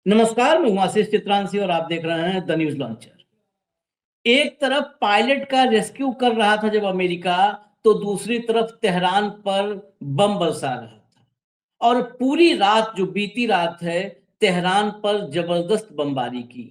नमस्कार, मैं हूं आशीष चित्रांशी और आप देख रहे हैं द न्यूज लॉन्चर। एक तरफ पायलट का रेस्क्यू कर रहा था जब अमेरिका, तो दूसरी तरफ तेहरान पर बम बरसा रहा था और पूरी रात जो बीती रात है, तेहरान पर जबरदस्त बमबारी की।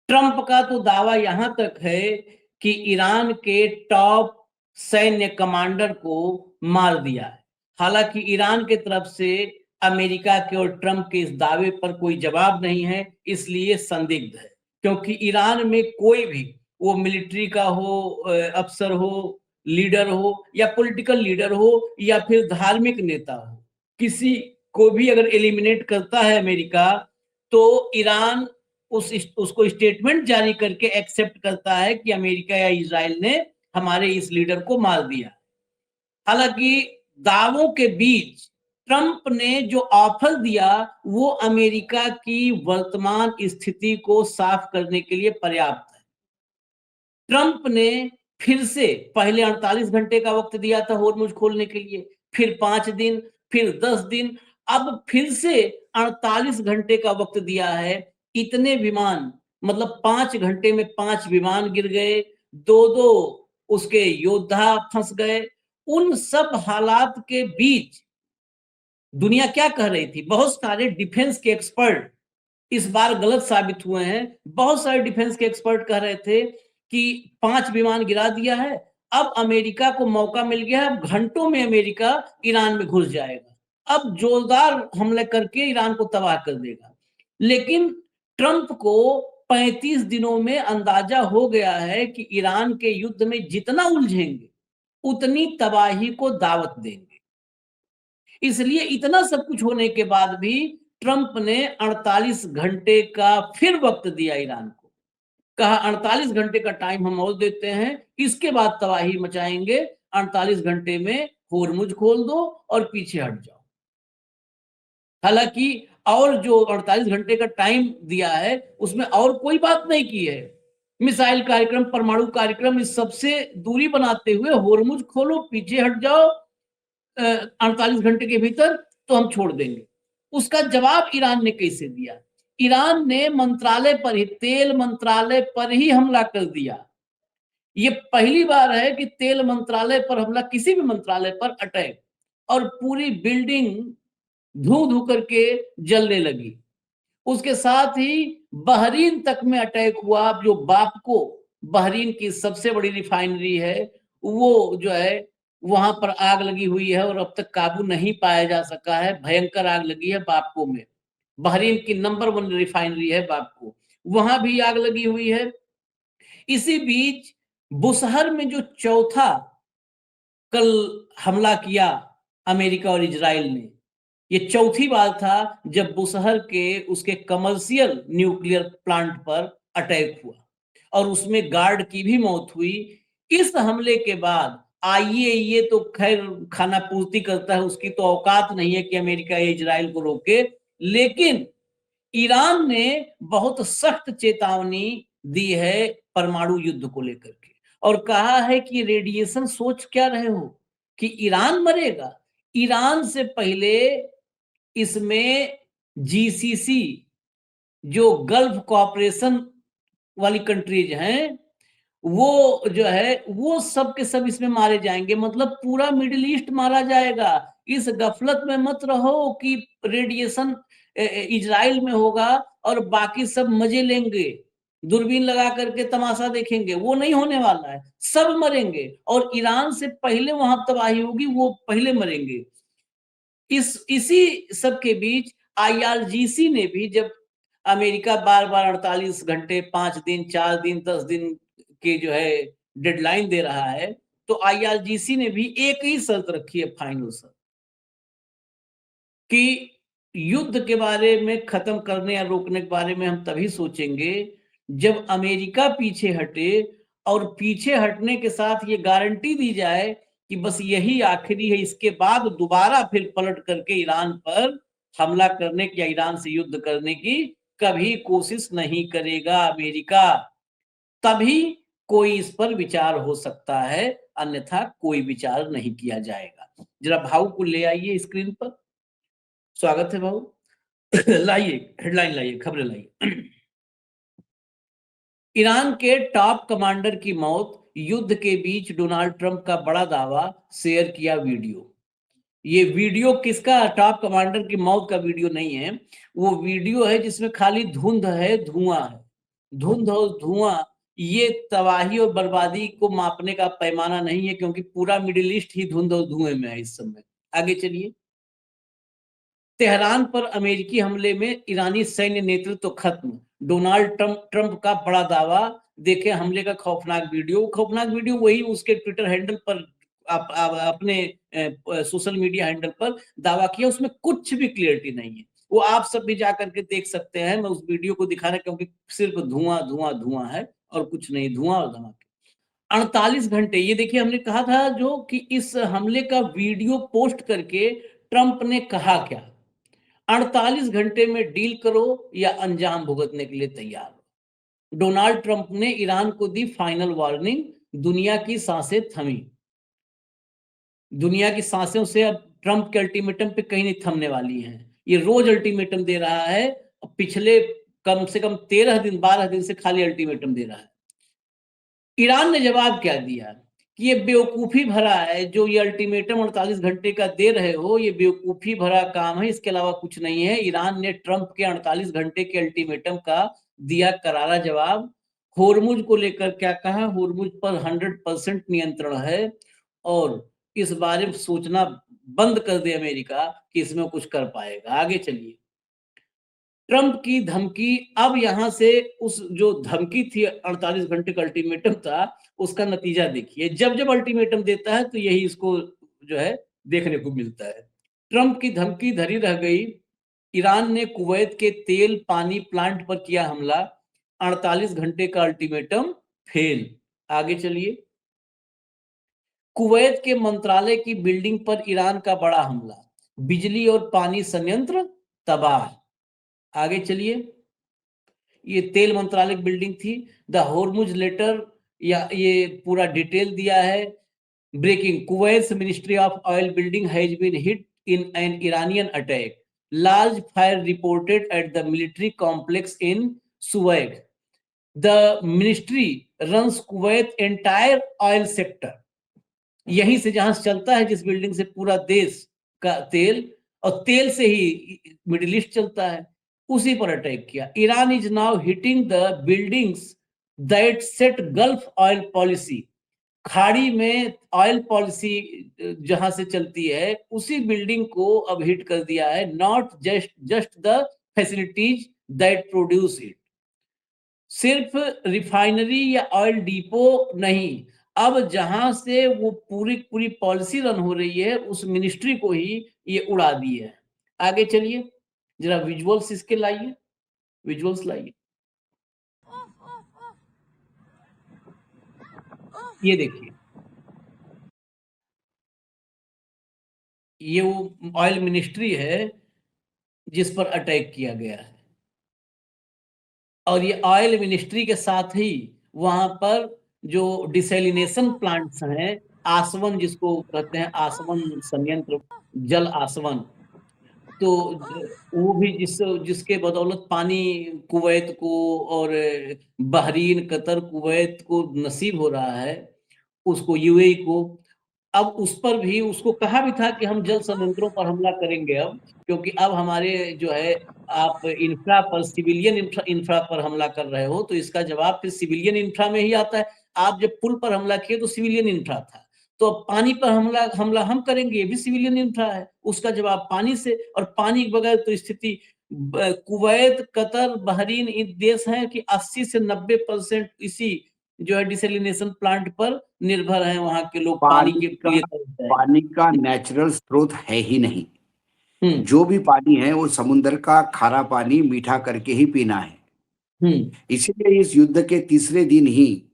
ट्रंप का तो दावा यहां तक है कि ईरान के टॉप सैन्य कमांडर को मार दिया है। हालांकि ईरान के तरफ से अमेरिका के और ट्रंप के इस दावे पर कोई जवाब नहीं है, इसलिए संदिग्ध है। क्योंकि ईरान में कोई भी, वो मिलिट्री का हो, अफसर हो, लीडर हो या पॉलिटिकल लीडर हो या फिर धार्मिक नेता हो, किसी को भी अगर एलिमिनेट करता है अमेरिका, तो ईरान उसको स्टेटमेंट जारी करके एक्सेप्ट करता है कि अमेरिका या इजराइल ने हमारे इस लीडर को मार दिया। हालांकि दावों के बीच ट्रंप ने जो ऑफर दिया, वो अमेरिका की वर्तमान स्थिति को साफ करने के लिए पर्याप्त है। ट्रंप ने फिर से पहले 48 घंटे का वक्त दिया था होर्मुज खोलने के लिए, फिर 5 दिन, फिर 10 दिन, अब फिर से 48 घंटे का वक्त दिया है। इतने विमान, मतलब 5 घंटे में 5 विमान गिर गए, 2-2 उसके योद्धा फंस गए। उन सब हालात के बीच दुनिया क्या कह रही थी? बहुत सारे डिफेंस के एक्सपर्ट इस बार गलत साबित हुए हैं। बहुत सारे डिफेंस के एक्सपर्ट कह रहे थे कि 5 विमान गिरा दिया है, अब अमेरिका को मौका मिल गया है, अब घंटों में अमेरिका ईरान में घुस जाएगा, अब जोरदार हमले करके ईरान को तबाह कर देगा। लेकिन ट्रंप को 35 दिनों में अंदाजा हो गया है कि ईरान के युद्ध में जितना उलझेंगे, उतनी तबाही को दावत देंगे। इसलिए इतना सब कुछ होने के बाद भी ट्रंप ने 48 घंटे का फिर वक्त दिया ईरान को। कहा 48 घंटे का टाइम हम और देते हैं, इसके बाद तबाही मचाएंगे, 48 घंटे में होर्मुज खोल दो और पीछे हट जाओ। हालांकि और जो 48 घंटे का टाइम दिया है, उसमें और कोई बात नहीं की है। मिसाइल कार्यक्रम, परमाणु कार्यक्रम, इस सबसे दूरी बनाते हुए होर्मुज खोलो, पीछे हट जाओ 48 घंटे के भीतर, तो हम छोड़ देंगे। उसका जवाब ईरान ने कैसे दिया? ईरान ने मंत्रालय पर ही, तेल मंत्रालय पर ही हमला कर दिया। ये पहली बार है कि तेल मंत्रालय पर हमला, किसी भी मंत्रालय पर अटैक, और पूरी बिल्डिंग धू धू करके जलने लगी। उसके साथ ही बहरीन तक में अटैक हुआ। जो बापको, बहरीन की सबसे बड़ी रिफाइनरी है, वो जो है वहां पर आग लगी हुई है और अब तक काबू नहीं पाया जा सका है। भयंकर आग लगी है बापको में। बहरीन की नंबर 1 रिफाइनरी है बापको, वहां भी आग लगी हुई है। इसी बीच बुसहर में जो चौथा कल हमला किया अमेरिका और इजराइल ने, ये चौथी बार था जब बुसहर के उसके कमर्शियल न्यूक्लियर प्लांट पर अटैक हुआ और उसमें गार्ड की भी मौत हुई। इस हमले के बाद आईएईए तो खैर खाना पूर्ति करता है, उसकी तो औकात नहीं है कि अमेरिका या इजराइल को रोके, लेकिन ईरान ने बहुत सख्त चेतावनी दी है परमाणु युद्ध को लेकर के, और कहा है कि रेडिएशन सोच क्या रहे हो कि ईरान मरेगा? ईरान से पहले इसमें जीसीसी, जो गल्फ कॉपरेशन वाली कंट्रीज हैं, वो जो है वो सब के सब इसमें मारे जाएंगे। मतलब पूरा मिडिल ईस्ट मारा जाएगा। इस गफलत में मत रहो कि रेडिएशन इजराइल में होगा और बाकी सब मजे लेंगे, दूरबीन लगा करके तमाशा देखेंगे। वो नहीं होने वाला है, सब मरेंगे और ईरान से पहले वहां तबाही होगी, वो पहले मरेंगे। इसी सब के बीच आईआरजीसी ने भी, जब अमेरिका बार बार 48 घंटे, 5 दिन, 4 दिन, 10 दिन के जो है डेडलाइन दे रहा है, तो आईआरजीसी ने भी एक ही शर्त रखी है, फाइनल शर्त, कि युद्ध के बारे में, खत्म करने या रोकने के बारे में हम तभी सोचेंगे जब अमेरिका पीछे हटे और पीछे हटने के साथ ये गारंटी दी जाए कि बस यही आखिरी है, इसके बाद दोबारा फिर पलट करके ईरान पर हमला करने की या ईरान से युद्ध करने की कभी कोशिश नहीं करेगा अमेरिका। तभी कोई इस पर विचार हो सकता है, अन्यथा कोई विचार नहीं किया जाएगा। जरा भाऊ को ले आइए स्क्रीन पर। स्वागत है भाऊ। लाइए हेडलाइन, लाइए खबरें लाइए। ईरान के टॉप कमांडर की मौत, युद्ध के बीच डोनाल्ड ट्रंप का बड़ा दावा, शेयर किया वीडियो। ये वीडियो किसका? टॉप कमांडर की मौत का वीडियो नहीं है, वो वीडियो है जिसमें खाली धुंध है, धुआं है। धुंध और धुआं ये तबाही और बर्बादी को मापने का पैमाना नहीं है, क्योंकि पूरा मिडिल ईस्ट ही धुंध और धुएं में है इस समय। आगे चलिए। तेहरान पर अमेरिकी हमले में ईरानी सैन्य नेतृत्व खत्म, डोनाल्ड ट्रंप का बड़ा दावा। देखें हमले का खौफनाक वीडियो। खौफनाक वीडियो वही उसके ट्विटर हैंडल पर अपने सोशल मीडिया हैंडल पर दावा किया, उसमें कुछ भी क्लियरिटी नहीं है। वो आप सब भी जाकर के देख सकते हैं, मैं उस वीडियो को दिखा रहा, क्योंकि सिर्फ धुआं धुआं धुआं है और कुछ नहीं, धुआं और धमाके। 48 घंटे, ये देखिए हमने कहा था जो कि इस हमले का वीडियो पोस्ट करके ट्रंप ने कहा क्या, 48 घंटे में डील करो या अंजाम भुगतने के लिए तैयार हो। डोनाल्ड ट्रंप ने ईरान को दी फाइनल वार्निंग, दुनिया की सांसें थमी। दुनिया की सांसें से अब ट्रंप के अल्टीमेटम पे कहीं नहीं थमने वाली हैं। ये रोज अल्टीमेटम दे रहा है, पिछले कम से कम 13 दिन 12 दिन से खाली अल्टीमेटम दे रहा है। ईरान ने जवाब क्या दिया कि ये बेवकूफी भरा है, जो ये अल्टीमेटम 48 घंटे का दे रहे हो, ये बेवकूफी भरा काम है, इसके अलावा कुछ नहीं है। ईरान ने ट्रंप के 48 घंटे के अल्टीमेटम का दिया करारा जवाब। होर्मुज को लेकर क्या कहा? होर्मुज पर 100% नियंत्रण है और इस बारे में सोचना बंद कर दे अमेरिका कि इसमें कुछ कर पाएगा। आगे चलिए। ट्रंप की धमकी, अब यहां से उस जो धमकी थी 48 घंटे का अल्टीमेटम था, उसका नतीजा देखिए। जब जब अल्टीमेटम देता है तो यही इसको जो है देखने को मिलता है। ट्रंप की धमकी धरी रह गई। ईरान ने कुवैत के तेल पानी प्लांट पर किया हमला, 48 घंटे का अल्टीमेटम फेल। आगे चलिए। कुवैत के मंत्रालय की बिल्डिंग पर ईरान का बड़ा हमला, बिजली और पानी संयंत्र तबाह। आगे चलिए। ये तेल मंत्रालय की बिल्डिंग थी। द होर्मुज लेटर, या ये पूरा डिटेल दिया है। Breaking, Kuwait ministry of oil building has been hit in an Iranian attack, large fire reported at the military complex in Shuwaikh. The ministry runs Kuwait entire oil sector, यहीं से जहां से चलता है, जिस बिल्डिंग से पूरा देश का तेल, और तेल से ही मिडिल ईस्ट चलता है, उसी पर अटैक किया। Iran is now hitting the buildings that set Gulf oil policy, खाड़ी में ऑयल पॉलिसी जहां से चलती है, उसी बिल्डिंग को अब हिट कर दिया है। Not just just the facilities that produce it, सिर्फ रिफाइनरी या ऑयल डिपो नहीं, अब जहां से वो पूरी पूरी पॉलिसी रन हो रही है, उस मिनिस्ट्री को ही ये उड़ा दी है। आगे चलिए, जरा विजुअल्स इसके लाइए, विजुअल्स लाइए। ये देखिए, ये वो ऑयल मिनिस्ट्री है जिस पर अटैक किया गया है, और ये ऑयल मिनिस्ट्री के साथ ही वहां पर जो डिसैलिनेशन प्लांट्स हैं, आसवन जिसको कहते हैं, आसवन संयंत्र, जल आसवन, तो वो भी जिसके बदौलत पानी कुवैत को और बहरीन, कतर, कुवैत को नसीब हो रहा है, उसको, यूएई को। अब उस पर भी उसको कहा भी था कि हम जल संयंत्रों पर हमला करेंगे अब, क्योंकि अब हमारे जो है, आप इंफ्रा पर, सिविलियन इंफ्रा पर हमला कर रहे हो, तो इसका जवाब फिर सिविलियन इंफ्रा में ही आता है। आप जब पुल पर हमला किए तो सिविलियन इंफ्रा था, तो अब पानी पर हमला हमला हम करेंगे, ये भी सिविलियन इंफ्रा है, उसका जवाब पानी से। और पानी के बगैर तो स्थिति, कुवैत, कतर, बहरीन ये देश हैं कि 80 से 90% इसी जो है डिसैलिनेशन प्लांट पर निर्भर हैं, वहां के लोग पानी पानी के का लिए तरसते हैं। पानी का नेचुरल स्रोत है ही नहीं। हम्म जो भी पानी है वो समुद्र का खारा पानी मीठा करके ही पीना है। हम्म इसीलिए इस युद्ध के तीसरे दिन ही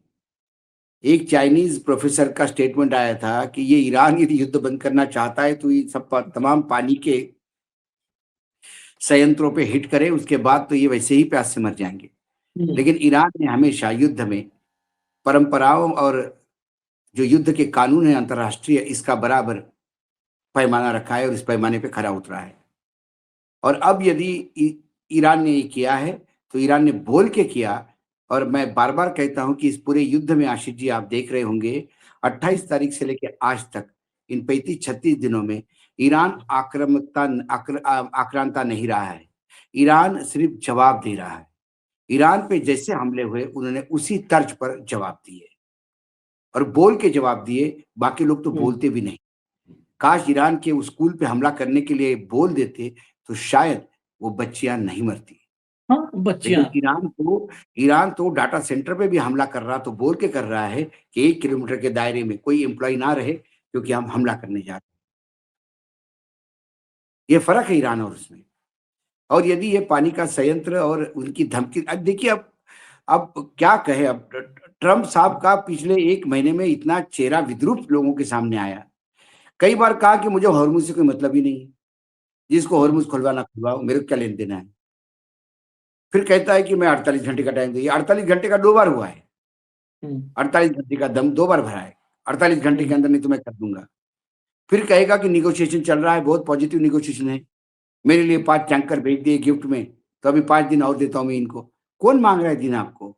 एक चाइनीज प्रोफेसर का स्टेटमेंट आया था कि ये ईरान यदि युद्ध बंद करना चाहता है तो ये सब तमाम पानी के संयंत्रों पे हिट करे, उसके बाद तो ये वैसे ही प्यास से मर जाएंगे। हम्म लेकिन ईरान ने हमेशा युद्ध में परंपराओं और जो युद्ध के कानून है अंतर्राष्ट्रीय, इसका बराबर पैमाना रखा है और इस पैमाने पे खरा उतरा है। और अब यदि ईरान ने ये किया है तो ईरान ने बोल के किया। और मैं बार बार कहता हूं कि इस पूरे युद्ध में आशीष जी आप देख रहे होंगे 28 तारीख से लेकर आज तक इन 35-36 दिनों में ईरान आक्रांता नहीं रहा है। ईरान सिर्फ जवाब दे रहा है। ईरान पे जैसे हमले हुए उन्होंने उसी तर्ज पर जवाब दिए और बोल के जवाब दिए। बाकी लोग तो बोलते भी नहीं। काश ईरान के उस स्कूल पे हमला करने के लिए बोल देते तो शायद वो बच्चियां नहीं मरती। हाँ, बच्चियां। लेकिन ईरान तो डाटा सेंटर पे भी हमला कर रहा तो बोल के कर रहा है कि 1 किलोमीटर के दायरे में कोई एम्प्लॉय ना रहे क्योंकि हम हमला करने जा रहे हैं। ये फर्क है ईरान और उसमें। और यदि ये पानी का संयंत्र और उनकी धमकी, अब देखिए अब क्या कहे। अब ट्रम्प साहब का पिछले 1 महीने में इतना चेहरा विद्रूप लोगों के सामने आया। कई बार कहा कि मुझे हॉर्मुज से कोई मतलब ही नहीं है, जिसको हॉर्मुज खुलवाना खुलवाओ, मेरे को क्या लेन देना है। फिर कहता है कि मैं 48 घंटे का टाइम दूंगी। 48 घंटे का 2 बार हुआ है। 48 घंटे का दम 2 बार भरा है। 48 घंटे के अंदर नहीं तो मैं कर दूंगा। फिर कहेगा कि निगोशिएशन चल रहा है, बहुत पॉजिटिव निगोशिएशन है, मेरे लिए 5 टैंकर भेज दिए गिफ्ट में, तो अभी 5 दिन और देता हूं मैं इनको। कौन मांग रहा है दिन आपको?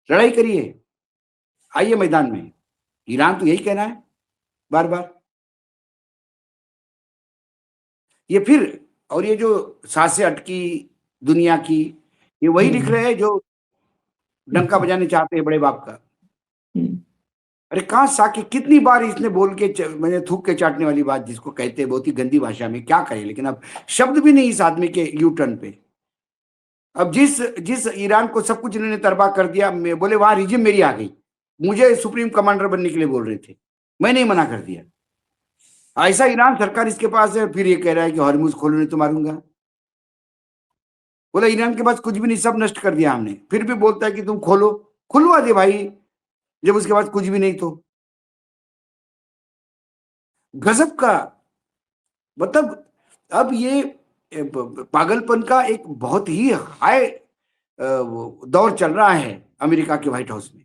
लड़ाई करिए, आइए मैदान में। ईरान तो यही कहना है बार बार। ये फिर, और ये जो सांसें अटकी दुनिया की, ये वही लिख रहे हैं जो डंका बजाने चाहते हैं बड़े बाप का। अरे कहाँ साकी, कितनी बार इसने बोल के मैंने थूक के चाटने वाली बात जिसको कहते हैं बहुत ही गंदी भाषा में, क्या कहे। लेकिन अब शब्द भी नहीं इस आदमी के यू टर्न पे। अब जिस जिस ईरान को सब कुछ इन्होंने तबाह कर दिया, बोले वहां रिजिम मेरी आ गई, मुझे सुप्रीम कमांडर बनने के लिए बोल रहे थे, मैंने ही मना कर दिया। ऐसा ईरान सरकार इसके पास है, फिर ये कह रहा है कि हॉर्मुज खोलो नहीं तो मारूंगा। बोला ईरान के पास कुछ भी नहीं, सब नष्ट कर दिया हमने, फिर भी बोलता है कि तुम खोलो। खुलवा दे भाई, जब उसके पास कुछ भी नहीं तो। गजब का, मतलब अब ये पागलपन का एक बहुत ही हाई दौर चल रहा है अमेरिका के व्हाइट हाउस में।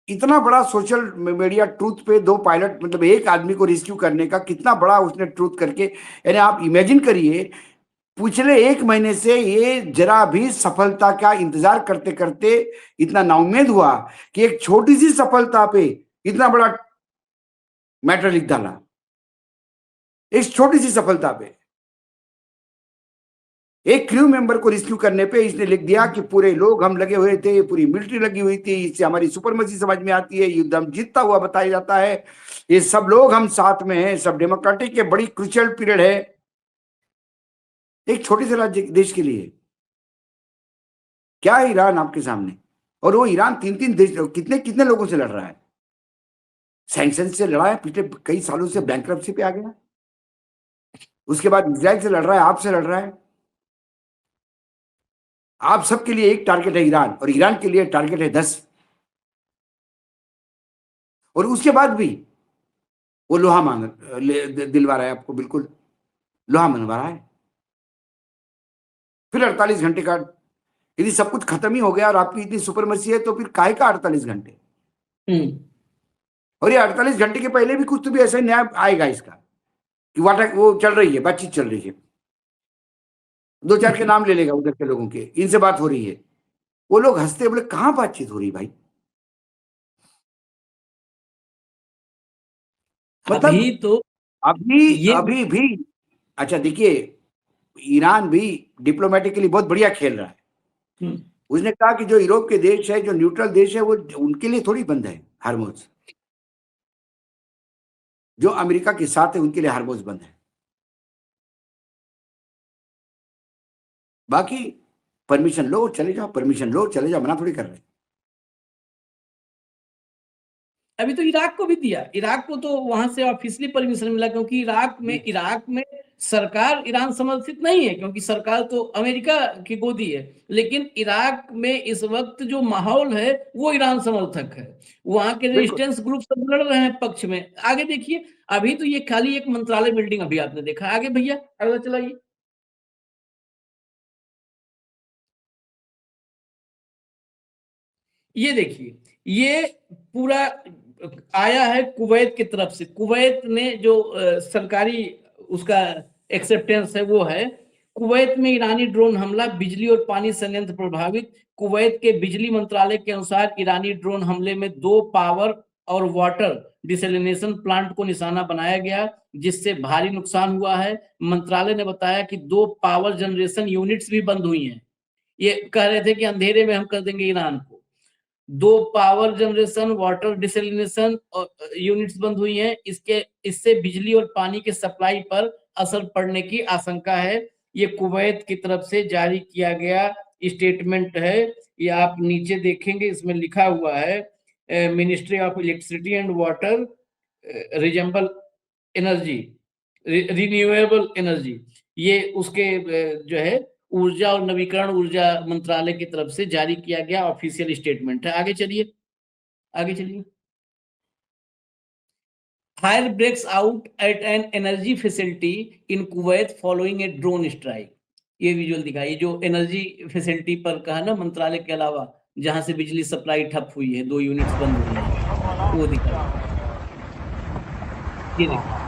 इतना बड़ा सोशल मीडिया ट्रूथ पे 2 पायलट, मतलब एक आदमी को रेस्क्यू करने का कितना बड़ा उसने ट्रूथ करके, यानी आप इमेजिन करिए पिछले 1 महीने से ये जरा भी सफलता का इंतजार करते करते इतना नाउम्मीद हुआ कि एक छोटी सी सफलता पे इतना बड़ा मैटर लिख डाला। इस छोटी सी सफलता पे एक क्रू मेंबर को रेस्क्यू करने पे इसने लिख दिया कि पूरे लोग हम लगे हुए थे, पूरी मिलिट्री लगी हुई थी, इससे हमारी सुपरमसी समझ में आती है, युद्ध हम जीतता हुआ बताया जाता है, ये सब लोग हम साथ में हैं, सब डेमोक्रेटिक के बड़ी क्रूशियल पीरियड है एक छोटे से राज्य देश के लिए। क्या है ईरान आपके सामने? और वो ईरान 3-3 देश, कितने कितने लोगों से लड़ रहा है, सैंक्शन से लड़ा है, पिछले कई सालों से बैंकरप्सी पे आ गया, उसके बाद इजराइल से लड़ रहा है, आपसे लड़ रहा है। आप सबके लिए एक टारगेट है ईरान, और ईरान के लिए टारगेट है 10। और उसके बाद भी वो लोहा मांग दिलवा रहा है आपको, बिल्कुल लोहा मनवा रहा है। फिर 48 घंटे का, यदि सब कुछ खत्म ही हो गया और आपकी इतनी सुपरमसी है तो फिर काहे का 48 घंटे? और ये 48 घंटे के पहले भी कुछ तो भी ऐसा ही न्याय आएगा इसका कि वो चल रही है, बातचीत चल रही है, 2-4 के नाम ले लेगा उधर के लोगों के, इनसे बात हो रही है। वो लोग हंसते बोले कहां बातचीत हो रही भाई? मतलब अभी तो अभी ये अभी भी, अच्छा देखिए, ईरान भी डिप्लोमेटिकली बहुत बढ़िया खेल रहा है। उसने कहा कि जो यूरोप के देश है, जो न्यूट्रल देश है, वो उनके लिए थोड़ी बंद है हार्मोज, जो अमेरिका के साथ है उनके लिए हार्मोज बंद है। बाकी परमिशन लो चले जाओ, परमिशन लो चले जाओ, मना थोड़ी कर रहे। अभी तो इराक को भी दिया, इराक को तो वहां से ऑफिशियली परमिशन मिला, क्योंकि इराक में सरकार ईरान समर्थित नहीं है, क्योंकि सरकार तो अमेरिका की गोदी है। लेकिन इराक में इस वक्त जो माहौल है वो ईरान समर्थक है, वहां के बिल्कुल। रेजिस्टेंस ग्रुप सब लड़ रहे हैं पक्ष में। आगे देखिए, अभी तो ये खाली एक मंत्रालय बिल्डिंग अभी आपने देखा। आगे भैया अगला चलाइए। ये देखिए, ये पूरा आया है कुवैत की तरफ से। कुवैत ने जो सरकारी उसका एक्सेप्टेंस है वो है, कुवैत में ईरानी ड्रोन हमला, बिजली और पानी संयंत्र प्रभावित। कुवैत के बिजली मंत्रालय के अनुसार ईरानी ड्रोन हमले में 2 पावर और वाटर डिसैलिनेशन प्लांट को निशाना बनाया गया, जिससे भारी नुकसान हुआ है। मंत्रालय ने बताया कि 2 पावर जनरेशन यूनिट्स भी बंद हुई हैं। ये कह रहे थे कि अंधेरे में हम कर देंगे ईरान को। 2 power generation water desalination units बंद हुई हैं। इससे बिजली और पानी के सप्लाई पर असर पड़ने की आशंका है। ये कुवैत की तरफ से जारी किया गया स्टेटमेंट है। ये आप नीचे देखेंगे, इसमें लिखा हुआ है ministry of electricity and water resemble energy, renewable energy, ये उसके जो है ऊर्जा और नवीकरण ऊर्जा मंत्रालय की तरफ से जारी किया गया ऑफिशियल स्टेटमेंट है। आगे चलिए, आगे चलिए। Fire breaks out at an energy facility in Kuwait following a drone strike. ये विजुअल दिखाई, जो एनर्जी फैसिलिटी पर कहा ना मंत्रालय के अलावा, जहां से बिजली सप्लाई ठप हुई है, 2 यूनिट्स बंद हुई हैं, वो दिखा, ये देखिए।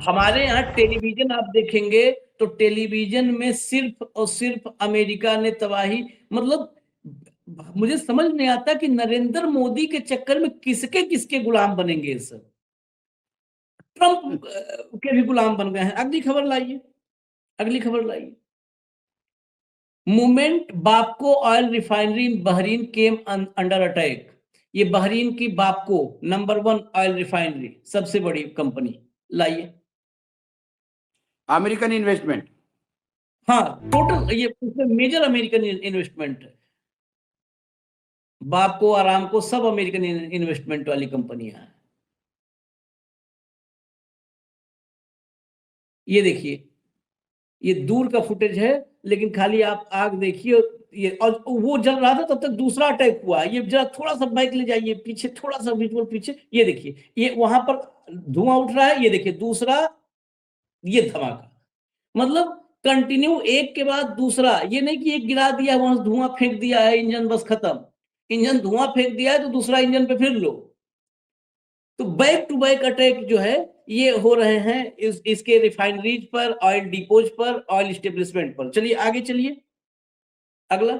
हमारे यहाँ टेलीविजन आप देखेंगे तो टेलीविजन में सिर्फ और सिर्फ अमेरिका ने तबाही, मतलब मुझे समझ नहीं आता कि नरेंद्र मोदी के चक्कर में किसके किसके गुलाम बनेंगे सब। ट्रंप के भी गुलाम बन गए हैं। अगली खबर लाइए, अगली खबर लाइए। मूवमेंट बापको ऑयल रिफाइनरी इन बहरीन केम अंडर अटैक। ये बहरीन की बापको नंबर 1 ऑयल रिफाइनरी, सबसे बड़ी कंपनी, लाइए। अमेरिकन इन्वेस्टमेंट, हाँ, टोटल ये उसमें मेजर अमेरिकन इन्वेस्टमेंट है। बापको, आरामको, सब अमेरिकन इन्वेस्टमेंट वाली कंपनियां हैं। ये देखिए, ये दूर का फुटेज है, लेकिन खाली आप आग देखिए। ये और वो जल रहा था तब तक दूसरा अटैक हुआ। ये जरा थोड़ा सा बैक ले जाइए पीछे, थोड़ा सा विजुअल पीछे, ये देखिए, ये वहां पर धुआं उठ रहा है, ये देखिए दूसरा, ये धमाका, मतलब कंटिन्यू एक के बाद दूसरा। ये नहीं कि एक गिरा दिया, वहां धुआं फेंक दिया है, इंजन बस खत्म। इंजन धुआं फेंक दिया है तो दूसरा इंजन पे फिर लो। तो बैक टू बैक अटैक जो है ये हो रहे हैं इसके रिफाइनरीज पर, ऑयल डिपोज पर, ऑयल स्टेब्लिशमेंट पर। चलिए आगे चलिए, अगला।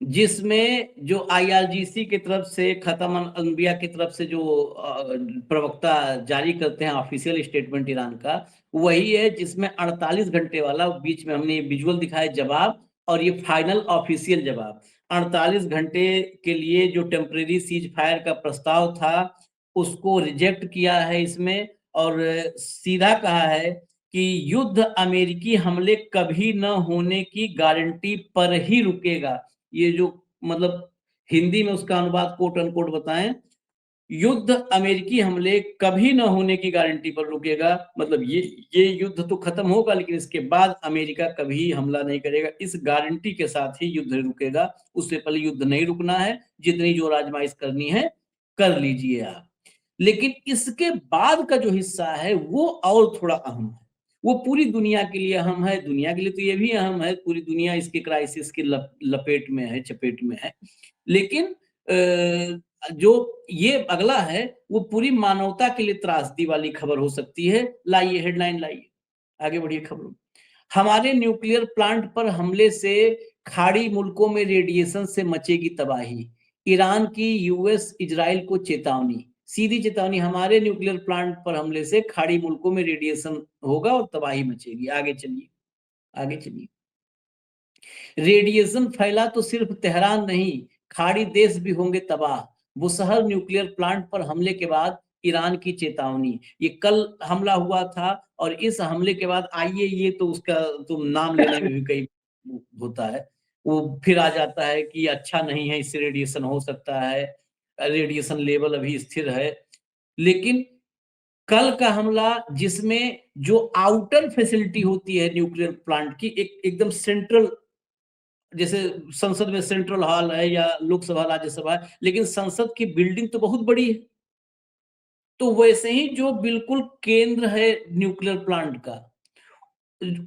जिसमें जो IRGC की तरफ से, खत्म अनबिया की तरफ से जो प्रवक्ता जारी करते हैं ऑफिशियल स्टेटमेंट ईरान का, वही है जिसमें 48 घंटे वाला, बीच में हमने विजुअल दिखाया जवाब, और ये फाइनल ऑफिशियल जवाब। 48 घंटे के लिए जो टेम्परेरी सीज फायर का प्रस्ताव था उसको रिजेक्ट किया है इसमें, और सीधा कहा है कि युद्ध अमेरिकी हमले कभी न होने की गारंटी पर ही रुकेगा। ये जो, मतलब हिंदी में उसका अनुवाद कोट अनकोट बताएं, युद्ध अमेरिकी हमले कभी न होने की गारंटी पर रुकेगा, मतलब ये युद्ध तो खत्म होगा लेकिन इसके बाद अमेरिका कभी हमला नहीं करेगा, इस गारंटी के साथ ही युद्ध रुकेगा। उससे पहले युद्ध नहीं रुकना है, जितनी जो आजमाइश करनी है कर लीजिए आप। लेकिन इसके बाद का जो हिस्सा है वो और थोड़ा अहम है, वो पूरी दुनिया के लिए अहम है। दुनिया के लिए तो ये भी अहम है, पूरी दुनिया इसके क्राइसिस की लपेट में है, चपेट में है। लेकिन जो ये अगला है वो पूरी मानवता के लिए त्रासदी वाली खबर हो सकती है। लाइए हेडलाइन, लाइए, आगे बढ़िए खबरों। हमारे न्यूक्लियर प्लांट पर हमले से खाड़ी मुल्कों में रेडिएशन से मचेगी तबाही। ईरान की यूएस इजराइल को चेतावनी, सीधी चेतावनी, हमारे न्यूक्लियर प्लांट पर हमले से खाड़ी मुल्कों में रेडिएशन होगा और तबाही मचेगी। आगे चलिए, आगे चलिए। रेडिएशन फैला तो सिर्फ तेहरान नहीं, खाड़ी देश भी होंगे तबाह। बुशहर न्यूक्लियर प्लांट पर हमले के बाद ईरान की चेतावनी। ये कल हमला हुआ था और इस हमले के बाद आइए, ये तो उसका तो नाम लेने में भी कई होता है, वो फिर आ जाता है कि अच्छा नहीं है, इससे रेडिएशन हो सकता है, रेडिएशन लेवल अभी स्थिर है। लेकिन कल का हमला जिसमें जो आउटर फैसिलिटी होती है न्यूक्लियर प्लांट की, एकदम सेंट्रल, जैसे संसद में सेंट्रल हॉल है या लोकसभा राज्यसभा है, लेकिन संसद की बिल्डिंग तो बहुत बड़ी है। तो वैसे ही जो बिल्कुल केंद्र है न्यूक्लियर प्लांट का,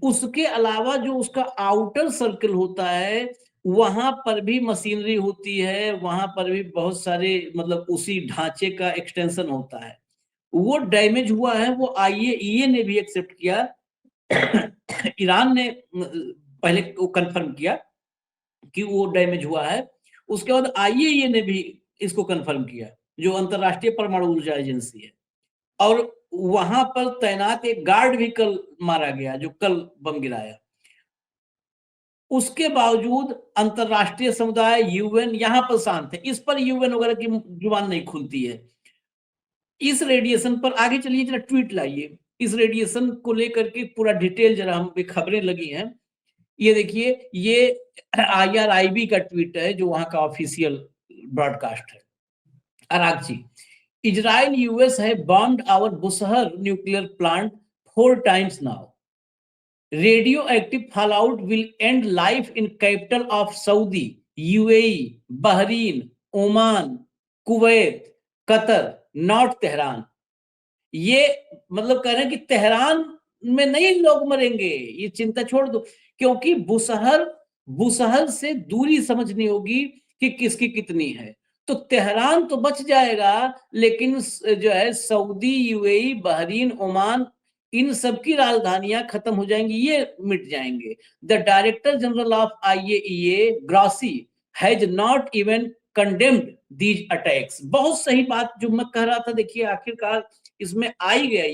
उसके अलावा जो उसका आउटर सर्कल होता है, वहां पर भी मशीनरी होती है, वहां पर भी बहुत सारे मतलब उसी ढांचे का एक्सटेंशन होता है। वो डैमेज हुआ है, वो आईएईए ने भी एक्सेप्ट किया। ईरान ने पहले कंफर्म किया कि वो डैमेज हुआ है, उसके बाद आईएईए ने भी इसको कंफर्म किया, जो अंतरराष्ट्रीय परमाणु ऊर्जा एजेंसी है। और वहां पर तैनात एक गार्ड भी कल मारा गया, जो कल बम गिराया। उसके बावजूद अंतरराष्ट्रीय समुदाय, यूएन यहां पर शांत है, इस पर यूएन वगैरह की जुबान नहीं खुलती है। इस रेडिएशन पर आगे चलिए, जरा ट्वीट लाइए, इस रेडिएशन को लेकर के पूरा डिटेल जरा हम पे खबरें लगी हैं। ये देखिए, ये IRIB का ट्वीट है, जो वहां का ऑफिशियल ब्रॉडकास्ट है। Araghchi, Israel US has bombed our Bushehr nuclear plant 4 times now. Radioactive fallout will end life in capital of Saudi, UAE, Bahrain, Oman, Kuwait, Qatar, not Tehran. ये मतलब कह रहे हैं कि तेहरान में नहीं लोग मरेंगे, ये चिंता छोड़ दो, क्योंकि बुशहर से दूरी समझनी होगी कि किसकी कितनी है। तो तेहरान तो बच जाएगा, लेकिन जो है सऊदी, यूएई, बहरीन, ओमान, इन सबकी राजधानियां खत्म हो जाएंगी, ये मिट जाएंगे। The director general of IAEA glossy has not even condemned these attacks. बहुत सही बात जो मैं कह रहा था, देखिए आखिरकार इसमें आई गया।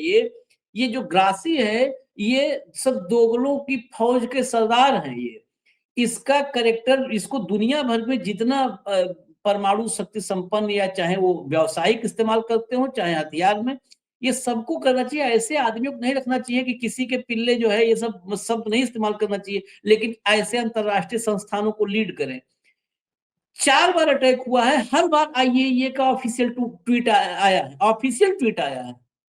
ये जो ग्रासी है, ये सब दोगलों की फौज के सरदार हैं। ये इसका करेक्टर, इसको दुनिया भर में जितना परमाणु शक्ति संपन्न, या चाहे वो व्यावसायिक इस्तेमाल करते हो चाहे हथियार में, ये सबको करना चाहिए। ऐसे आदमियों को नहीं रखना चाहिए कि किसी के पिल्ले जो है, ये सब नहीं इस्तेमाल करना चाहिए, लेकिन ऐसे अंतरराष्ट्रीय संस्थानों को लीड करें। 4 बार अटैक हुआ है, हर बार IAEA का ऑफिशियल ट्वीट आया है, ऑफिशियल ट्वीट आया है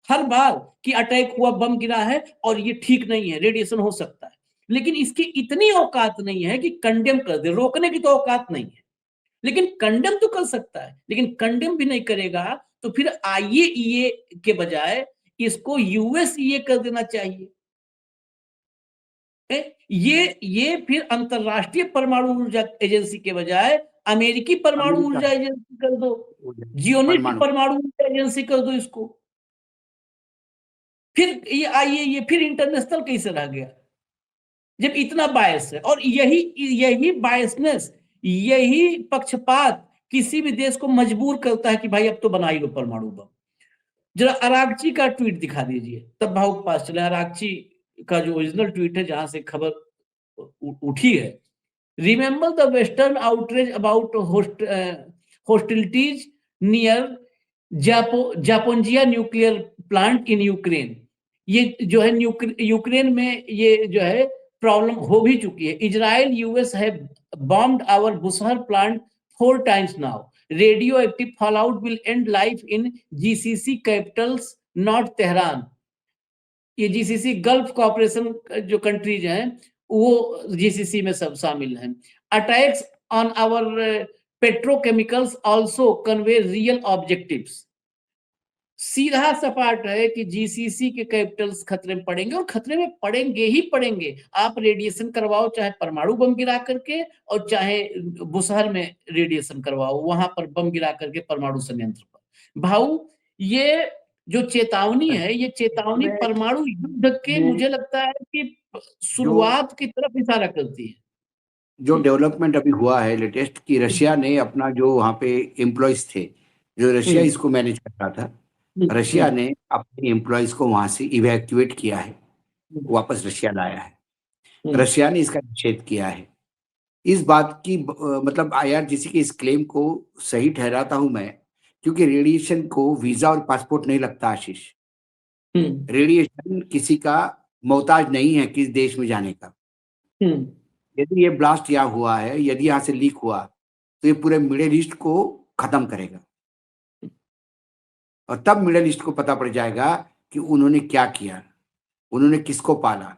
हर बार कि अटैक हुआ, बम गिरा है और ये ठीक नहीं है, रेडिएशन हो सकता है। लेकिन इसकी इतनी औकात नहीं है कि कंडेम कर दे, रोकने की तो औकात नहीं है, लेकिन कंडेम तो कर सकता है। लेकिन कंडेम भी नहीं करेगा तो फिर IAEA के बजाय इसको USEA कर देना चाहिए। ये फिर अंतरराष्ट्रीय परमाणु ऊर्जा एजेंसी के बजाय अमेरिकी परमाणु ऊर्जा एजेंसी कर दो, जियोनिट परमाणु ऊर्जा एजेंसी कर दो इसको। फिर ये आइए, ये फिर इंटरनेशनल कैसे रह गया जब इतना बायस है? और यही बायसनेस, यही पक्षपात किसी भी देश को मजबूर करता है कि भाई अब तो बना ही लो परमाणु बम। जरा अरागची का ट्वीट दिखा दीजिए, तब भाव के पास चले। अरागची का जो ओरिजिनल ट्वीट है, जहां से खबर उठी है। Remember the Western outrage about hostilities near Zaporizhzhia nuclear plant in Ukraine. ये जो है यूक्रेन में ये जो है प्रॉब्लम हो भी चुकी है। इजराइल यूएस है bombed our Bushehr plant 4 times now. Radioactive fallout will end life in GCC capitals, not Tehran. ये GCC गल्फ कॉपरेशन जो कंट्रीज हैं, वो GCC में सब शामिल हैं। Attacks on our petrochemicals also convey real objectives. सीधा सपाट है कि GCC के कैपिटल्स खतरे में पड़ेंगे, और खतरे में पड़ेंगे ही पड़ेंगे। आप रेडिएशन करवाओ, चाहे परमाणु बम गिरा करके, और चाहे बुशहर में रेडिएशन करवाओ, वहां पर बम गिरा करके परमाणु संयंत्र पर। भाऊ, ये जो चेतावनी है, ये चेतावनी परमाणु युद्ध के, मुझे लगता है कि शुरुआत की तरफ इशारा करती है। जो डेवलपमेंट अभी हुआ है लेटेस्ट, कि रशिया ने अपना जो वहाँ पे एम्प्लॉयज थे, जो रशिया इसको मैनेज कर रहा था, रशिया ने अपने एम्प्लॉयज को वहां से इवैक्यूएट किया है, वापस रशिया लाया है। रशिया ने इसका निषेध किया है। इस बात की मतलब IRGC के इस क्लेम को सही ठहराता हूं मैं, क्योंकि रेडिएशन को वीजा और पासपोर्ट नहीं लगता आशीष। रेडिएशन किसी का मोहताज नहीं है किस देश में जाने का। यदि ये ब्लास्ट यहाँ हुआ है, यदि यहाँ से लीक हुआ, तो ये पूरे मिडिल ईस्ट को खत्म करेगा, और तब मिडिल ईस्ट को पता पड़ जाएगा कि उन्होंने क्या किया, उन्होंने किसको पाला,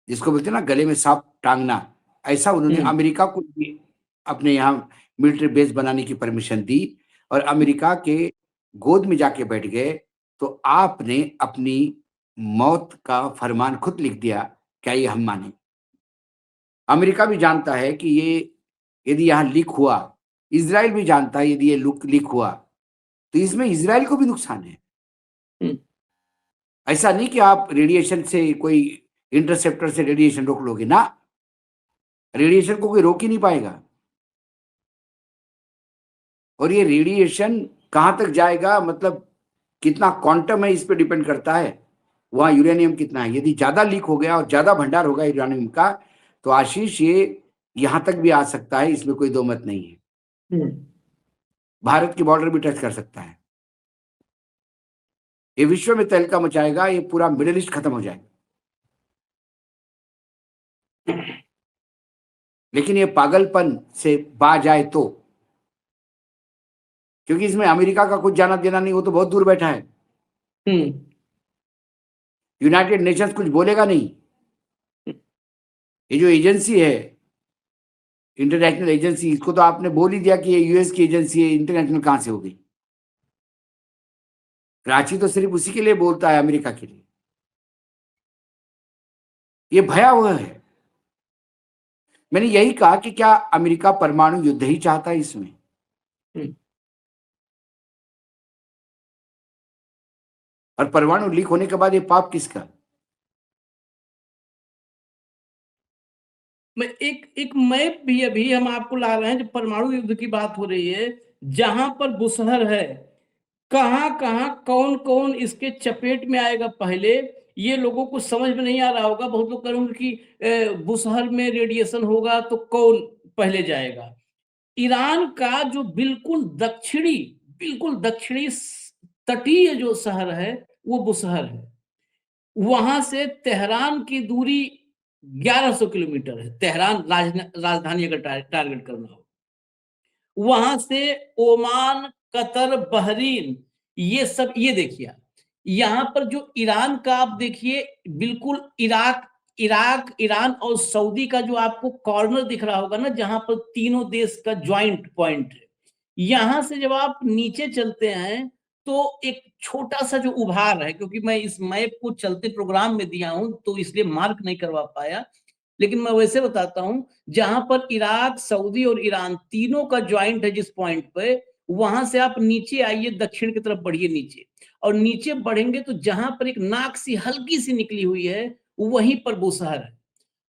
जिसको बोलते हैं ना गले में सांप टांगना, ऐसा उन्होंने अमेरिका को भी अपने यहाँ मिलिट्री बेस बनाने की परमिशन दी और अमेरिका के गोद में जाके बैठ गए। तो आपने अपनी मौत का फरमान खुद लिख दिया, क्या ये हम माने? अमेरिका भी जानता है कि ये यदि यहाँ लीक हुआ, इज़राइल भी जानता है यदि ये लीक हुआ तो इसमें इज़राइल को भी नुकसान है। ऐसा नहीं कि आप रेडिएशन से कोई इंटरसेप्टर से रेडिएशन रोक लोगे ना, रेडिएशन को कोई रोक ही नहीं पाएगा। और ये रेडिएशन कहां तक जाएगा, मतलब कितना क्वांटम है, इस पे डिपेंड करता है वहां यूरेनियम कितना है। यदि ज्यादा लीक हो गया और ज्यादा भंडार होगा यूरेनियम का तो आशीष ये यहां तक भी आ सकता है, इसमें कोई दो मत नहीं है। भारत की बॉर्डर भी टच कर सकता है। ये विश्व में तहलका मचाएगा, ये पूरा मिडिल ईस्ट खत्म हो जाएगा। लेकिन ये पागलपन से बाज आए तो, क्योंकि इसमें अमेरिका का कुछ जाना देना नहीं, वो तो बहुत दूर बैठा है। यूनाइटेड नेशंस कुछ बोलेगा नहीं। ये जो एजेंसी है इंटरनेशनल एजेंसी, इसको तो आपने बोल ही दिया कि ये यूएस की एजेंसी है, इंटरनेशनल कहां से हो गई? कराची तो सिर्फ उसी के लिए बोलता है, अमेरिका के लिए। ये भयावह है। मैंने यही कहा कि क्या अमेरिका परमाणु युद्ध ही चाहता है इसमें? और परमाणु लीक होने के बाद ये पाप किसका? मैं एक मैप भी अभी हम आपको ला रहे हैं, जब परमाणु युद्ध की बात हो रही है, जहां पर बुशहर है, कहां कहां कौन कौन इसके चपेट में आएगा पहले, ये लोगों को समझ में नहीं आ रहा होगा। बहुत लोग कहेंगे कि बुशहर में रेडिएशन होगा तो कौन पहले जाएगा। ईरान का जो बिल्कुल दक्षिणी तटीय जो शहर है वो बुशहर है। वहां से तेहरान की दूरी 1100 किलोमीटर है। तेहरान राजधानी अगर टारगेट करना हो, वहां से ओमान, कतर, बहरीन, ये सब, ये देखिए यहां पर जो ईरान का आप देखिए, बिल्कुल इराक, ईरान और सऊदी का जो आपको कॉर्नर दिख रहा होगा ना, जहां पर तीनों देश का ज्वाइंट पॉइंट है। यहां से जब आप नीचे चलते हैं तो एक छोटा सा जो उभार है, क्योंकि मैं इस मैप को चलते प्रोग्राम में दिया हूं तो इसलिए मार्क नहीं करवा पाया, लेकिन मैं वैसे बताता हूं, जहां पर इराक, सऊदी और ईरान तीनों का ज्वाइंट है जिस पॉइंट पे, वहां से आप नीचे आइए, दक्षिण की तरफ बढ़िए नीचे, और नीचे बढ़ेंगे तो जहां पर एक नाक सी हल्की सी निकली हुई है, वहीं पर बुशहर है।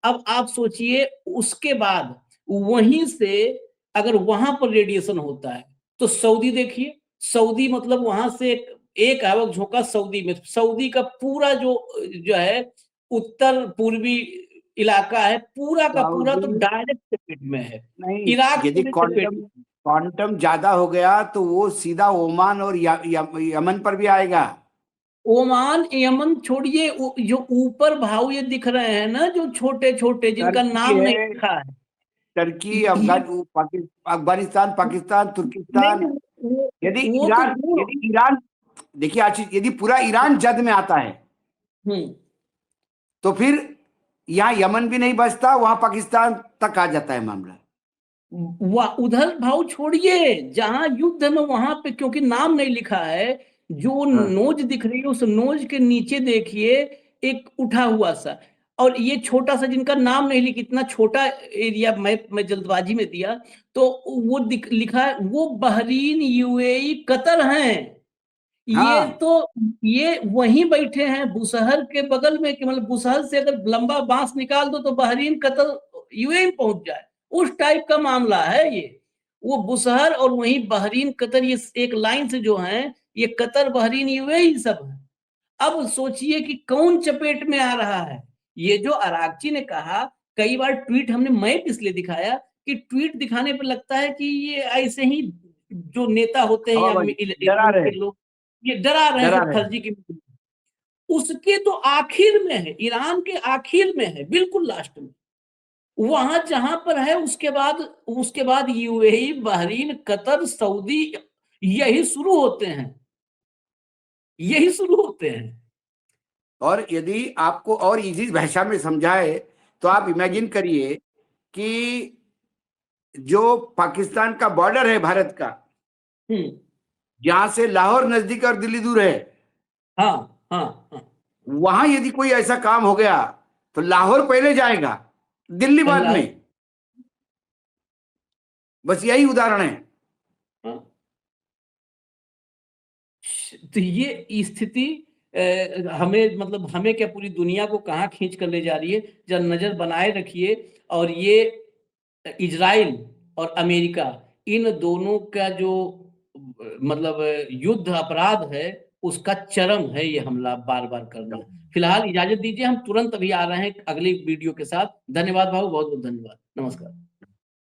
अब आप सोचिए, उसके बाद वहीं से अगर वहां पर रेडिएशन होता है तो सऊदी देखिए, सऊदी मतलब वहां से एक आवक झोंका सऊदी में, सऊदी का पूरा जो है उत्तर पूर्वी इलाका है, पूरा का पूरा तो डायरेक्ट चपेट में है। नहीं, इराक यदि क्वांटम ज्यादा हो गया तो वो सीधा ओमान और यमन पर भी आएगा। ओमान, यमन छोड़िए, जो ऊपर भाव ये दिख रहे हैं ना, जो छोटे छोटे जिनका नाम नहीं लिखा है, टर्की, अफगानिस्तान, पाकिस्तान, तुर्किस्तान, यदि ईरान देखिए आशीष, यदि पूरा ईरान जद में आता है तो फिर यहाँ यमन भी नहीं बचता, वहां पाकिस्तान तक आ जाता है मामला। उधर भाव छोड़िए, जहां युद्ध में वहां पे क्योंकि नाम नहीं लिखा है, जो नोज दिख रही है उस नोज के नीचे देखिए एक उठा हुआ सा, और ये छोटा सा जिनका नाम नहीं लिखा, इतना छोटा एरिया मैं जल्दबाजी में दिया, तो वो लिखा है, वो बहरीन, यूएई, कतर हैं। ये तो ये वहीं बैठे हैं बुशहर के बगल में, कि मतलब बुशहर से अगर लंबा बांस निकाल दो तो बहरीन, कतर, यूएई पहुंच जाए, उस टाइप का मामला है ये। वो बुशहर और वहीं बहरीन, कतर, ये एक लाइन से जो है, ये कतर, बहरीन, यूएई सब है। अब सोचिए कि कौन चपेट में आ रहा है। ये जो अरागची ने कहा, कई बार ट्वीट हमने मैप इसलिए दिखाया कि ट्वीट दिखाने पर लगता है कि ये ऐसे ही जो नेता होते हैं या लोग ये डरा रहे हैं फर्जी की। उसके तो आखिर में है, ईरान के आखिर में है, बिल्कुल लास्ट में, वहां जहां पर है, उसके बाद यूएई, बहरीन, कतर, सऊदी, यही शुरू होते हैं। और यदि आपको और इजी भाषा में समझाए तो आप इमेजिन करिए कि जो पाकिस्तान का बॉर्डर है भारत का, जहां से लाहौर नजदीक और दिल्ली दूर है, हाँ हाँ हाँ, वहां यदि कोई ऐसा काम हो गया तो लाहौर पहले जाएगा, दिल्ली बाद लाहौर- में। बस यही उदाहरण है। हाँ। तो ये स्थिति हमें, मतलब हमें क्या, पूरी दुनिया को कहाँ खींच कर ले जा रही है, जब नजर बनाए रखिए। और ये इजराइल और अमेरिका, इन दोनों का जो मतलब युद्ध अपराध है, उसका चरम है ये हमला बार बार करना। फिलहाल इजाजत दीजिए, हम तुरंत अभी आ रहे हैं अगली वीडियो के साथ। धन्यवाद भाऊ, बहुत बहुत धन्यवाद, नमस्कार।